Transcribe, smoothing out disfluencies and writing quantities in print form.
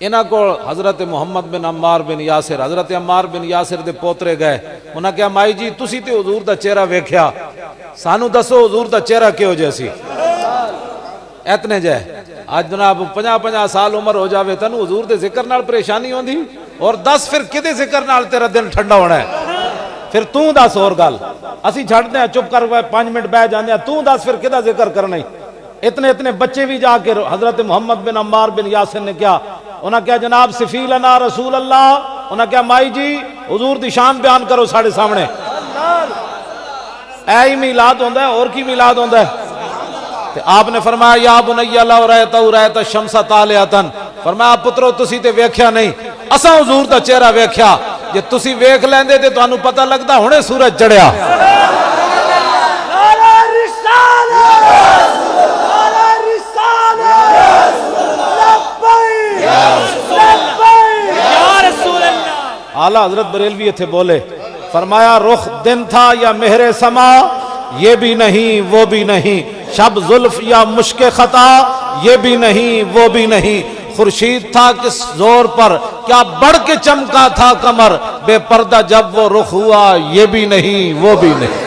انہاں کو حضرت محمد بن عمار بن یاسر، حضرت عمار بن یاسر دے پوترے گئے، انہاں کہا مائی جی تسی تے حضور دا چہرہ ویکھیا، سانو دسو حضور دا چہرہ کیوں جیسی؟ اتنے جائے آج جناب 50 سال عمر ہو جاوے تنو حضور دے ذکر نال پریشانی ہوندی، اور 10 پھر کدے ذکر نال تیرا دل ٹھنڈا ہونا ہے؟ پھر توں دس اور گل، اسی چھڑ دیں چپ کر 5 منٹ بیٹھ جاندے ہیں، توں دس پھر کدا ذکر کرنا ہی؟ اتنے بچے بھی جا کے حضرت محمد بن عمار بن یاسر نے کیا انہاں کیا جناب سفی لنا رسول اللہ، انہاں کیا مائی جی حضور دی شان بیان کرو ساڑھے سامنے۔ اے ہی میلاد ہوندہ ہے، اور کی میلاد ہوندہ ہے؟ آپ نے فرمایا یا بنی اللہ رأیت الشمس طالعتن، فرمایا پترو تسی تے ویکھیا نہیں، اساں حضور دا چہرہ ویکھیا، جے تسی ویکھ لیندے تے تانوں پتہ لگدا ہنے سورج چڑھیا۔ اعلیٰ حضرت بریلوی تھے بولے، فرمایا رخ دن تھا یا مہر سما، یہ بھی نہیں وہ بھی نہیں، شب زلف یا مشک خطا، یہ بھی نہیں وہ بھی نہیں، خورشید تھا کس زور پر کیا بڑھ کے چمکا تھا کمر، بے پردہ جب وہ رخ ہوا، یہ بھی نہیں وہ بھی نہیں۔